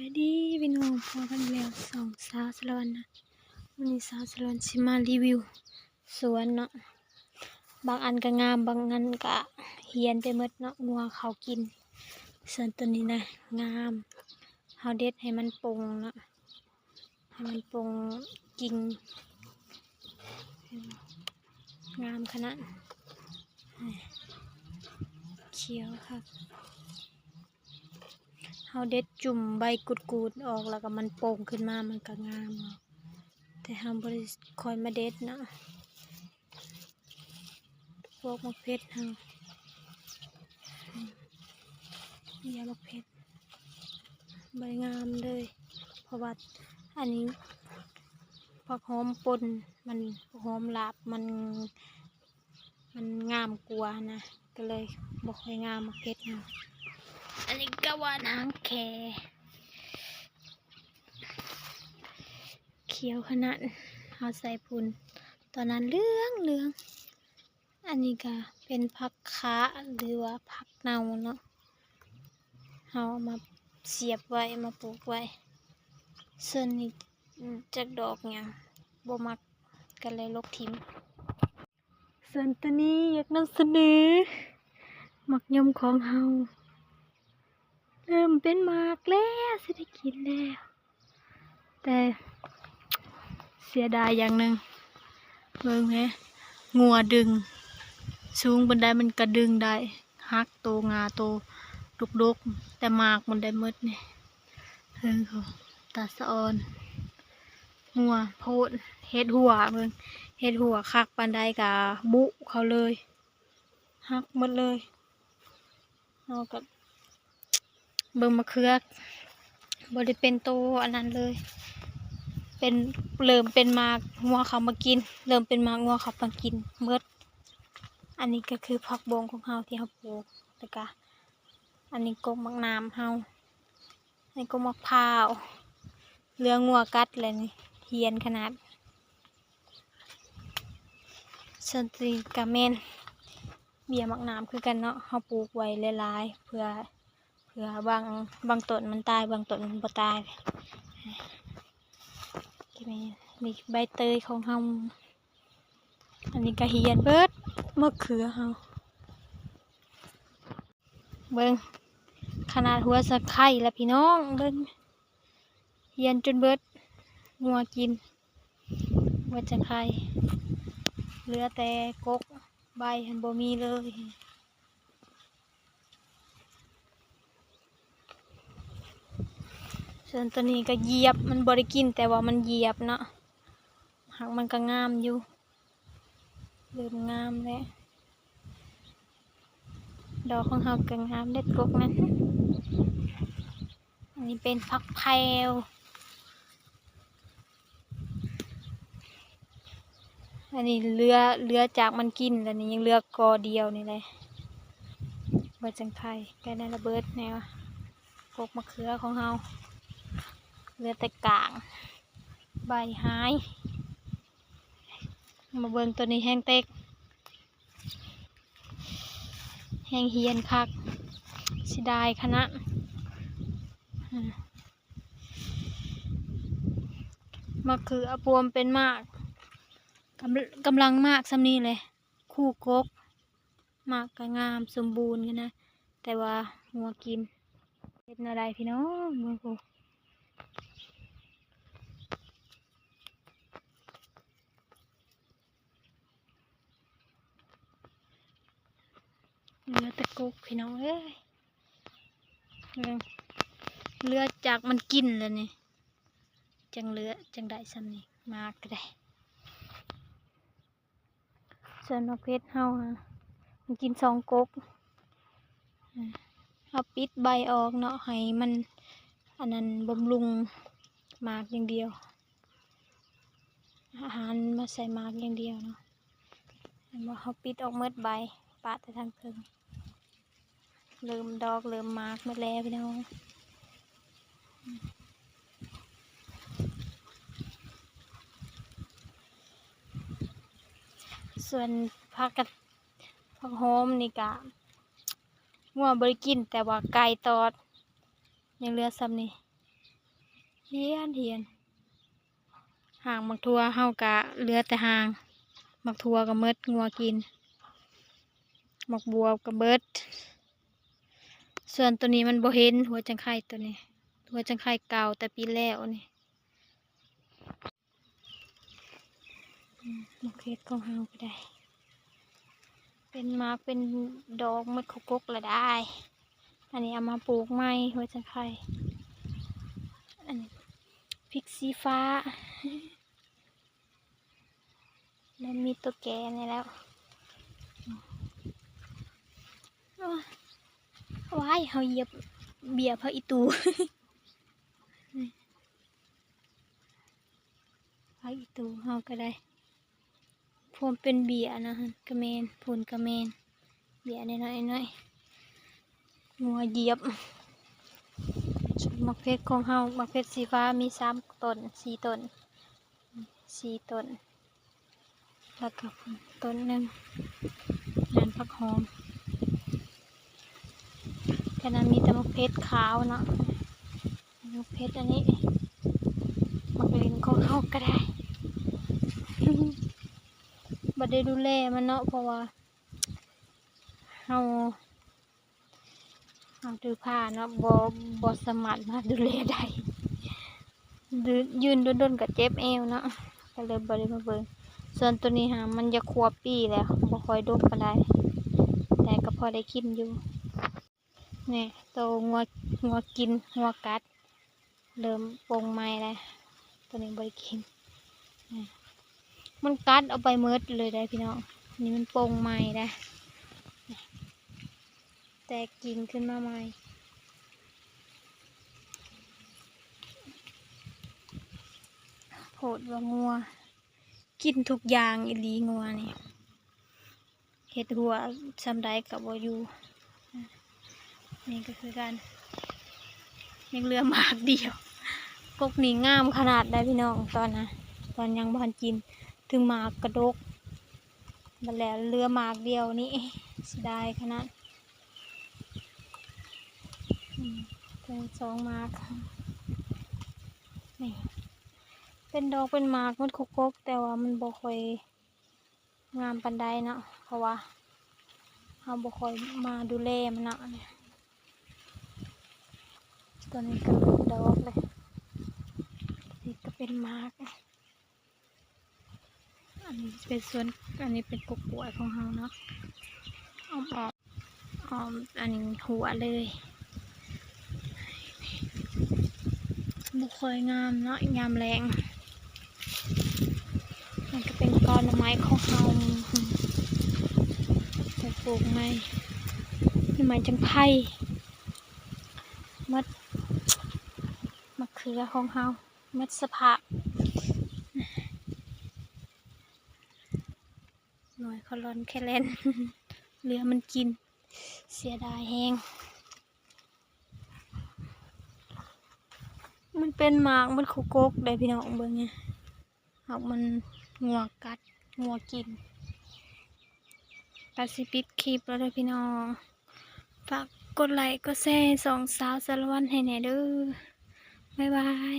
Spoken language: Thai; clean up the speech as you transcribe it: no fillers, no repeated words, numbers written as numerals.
ายดีพี่น้องพอกันแล้วสองสาวสลวนนะวันนี้สาวสลวนสิมารีวิวสวนเนาะบางอันก็งามบางอันก็เหียนไปหมดเนาะงัวเขากินส่วนตัวนี้นะงามเฮาเด็ดให้มันปงเนาะให้มันปงกิ่งงามขนาดเขียวค่ะเฮาเด็ดจุ่มใบกุดๆออกแล้วก็มันโป่งขึ้นมามันก็งามแต่เฮาบ่ได้คอยมาเด็ดเนาะพวกมะเขือเฮานี่มะเขือใบงามเลยเพราะว่าอันนี้ผักหอมป่นมันหอมลาบมันงามกว่านะก็เลยบ่ค่อยงามมะเขือเฮาอันนี้ก็ว่านางแคเขียวขนาดเฮาใส่พุ่นตอนนั้นเหลืองอันนี้ก็เป็นผักคะหรือว่าผักเน่าเนาะเฮามาเสียบไว้มาปลูกไว้ส่วนนี้จากดอกเนี่ยบ่มักกันเลยลกทิ้งส่วนตัวนี้อยากนำเสนอหมักยมของเฮาเริ่มเป็นหมากแล้วสิได้กินแล้วแต่เสียดายอย่างหนึ่งเบิ่งแฮะงัวดึงสูงบันไดมันกระดึงได้ฮักโตงาโตดกๆแต่หมากมันได้หมดนี่ตาสะออนงัวโพดเฮ็ดหัวเบิ่งเฮ็ดหัวคักปานใดกะบุเขาเลยฮักหมดเลยเอากับเบิ่งมะเขือบ่ได้เป็นโตอันนั้นเลยเป็นเริ่มเป็นมากงัวเขามากินเริ่มเป็นมากงัวเขามากินหมดอันนี้ก็คือผักบงของเฮาที่เฮาปลูกแล้วก็อันนี้กกมักน้ำเฮาอันนี้กกมะพร้าวเรืองัวกัดเลยนี่เฮียนขนาดส่วนที่กะเมนเบี้ยมักน้ำคือกันเนาะเฮาปลูกไว้หลายๆเพื่อบางต้นมันตายบางต้นมันบ่ตายมีใบเตยของเฮาอันนี้ก็เฮียนเบิดมะเขือเฮาเบิ่งขนาดหัวสะไข่แล้วพี่น้องเบิ่งเฮียนจนเบิดงัวกินหัวสะไข่เหลือแต่กกใบหันบ่มีเลยส่วนตัวนี้ก็เหยียบมันบ่ได้กินแต่ว่ามันเหยียบเนาะหากมันก็งามอยู่เริ่มงามแล้วดอกของเฮาก็งามเด็ดกกนั้นอันนี้เป็นผักแพรวอันนี้เรือจากมันกินแล้วนี่ยังเรือกอเดียวนี่เลยเบิดจังไข่แกนั่นระเบิดแนวกกมะเขือของเฮาเรือแต่กลางใบหายมาเบิ่งตัวนี้แห้งเต็กแห้งเฮียนคักสิได้ขนาดมะเขือปวมเป็นมากกำลังมากสำนี้เลยคู่กกมากก็งามสมบูรณ์กันนะแต่ว่าหัวกินเป็นอะไรพี่น้องมือกูเรือตะกุกพี่น้องเอ้ยเรือจากมันกินเลยนี่จังเรือจังได้ซ้ำนี่มากก็ได้ส่วนมะเพชรเฮามันกิน2กกเอาปิดใบออกเนาะให้มันอันนั้นบำรุงหมากอย่างเดียวอาหารมาใส่หมากอย่างเดียวเนาะมาเขาปิดออกเมื่อใบปาดแต่ทางเพิ่งเริ่มดอกเริ่มหมากเมื่อแล้วพี่น้องส่วนผักหอมนี่กะงัวบริกินแต่ว่าไก่ตอดยังเหลือซ้ำนี่ เฮียนเฮียนหางมักทัวเฮากะเหลือแต่หางมักทัวก็เมดงัวกินมักบัวก็เบิดส่วนตัวนี้มันบ่เห็นหัวจังไข่ตัวนี้หัวจังไข่เก่าแต่ปีแล้วนี่มักเฮ็ดของเฮาก็ได้เป็นมากเป็นดอกเม็ดข้าวกกละได้อันนี้เอามาปลูกใหม่หัวจังไข่อันนี้พริกสีฟ้าแล้วมีตัวแก่นี่แล้วว้ายเฮาเหยียบเบียร์พระอีตูพระอีตูเฮาก็ได้พวมเป็นเบียร์นะฮะกระเมนพูนกระเมนเบียร์น้อยงัวเหยียบมักเพชรของเฮามักเพชรสีฟ้ามี3 ต้น4 ต้น4 ต้นแล้วก็ต้นหนึ่งนั่นผักหอมแค่นั้นมีแต่มักเพชรขาวเนาะมักเพชรอันนี้มักลินของเฮาก็ได้ บ่ได้ดูแลมันเนาะเพราะว่าเฮาถือผ้าเนาะบ่สามารถมาดูแลได้ยืนโดนๆก็เจ็บเอวเนาะก็เลยบ่ได้มาเบิ่งส่วนตัวนี้หามันจะขวบปีแล้วบ่ค่อยดกปานใดแต่ก็พอได้กินอยู่นี่โตงัวกินงัวกัดเริ่มปงใหม่แล้วตัวนี้บ่ได้กินมันกัดเอาไปเมิดเลยได้พี่น้องนี่มันปงใหม่ได้แตกกิ่งขึ้นมาใหม่โผดว่างัวกินทุกอย่างอีหลีงัวนี่เห็ดหัวซำใดกับบ่อยู่นี่ก็คือการยังเหลือหมากเดียวกกนี่งามขนาดได้พี่น้องตอนยังบ่ทันกินถึงหมากกระดกบัดแล้วเหลือหมากเดียวนี่เสียดายขนาดเป็น2 หมากนี่เป็นดอกเป็นหมากมันกกแต่ว่ามันบ่ค่อยงามปานใดเนาะเพราะว่าเฮาบ่ค่อยมาดูแลมันเนาะตัวนี้ก็เป็นดอกเลยนี่ก็เป็นหมากอันนี้เป็นส่วนอันนี้เป็นกกป่วยของเฮาเนาะอ้อมอันนี้หัวเลยบ่ค่อยงามเนาะยามแรงมันก็เป็นก้อนไม้ของเฮาแต่ปลูกไม้จังไผ่มัดมะเขือของเฮามัดสะพะหน่อยเขาร้อนแค่เล่น เหลือมันกินเสียดายแห้งมันเป็นหมากมันคุกกได้พี่น้องเบิ่งไงหากมันงัวกัดงัวกินตัดสิปิดคลิปแล้วเลยพี่น้องฝากกดไลค์กดแชร์2 สาวสารวัตรให้แหน่เด้อบ๊ายบาย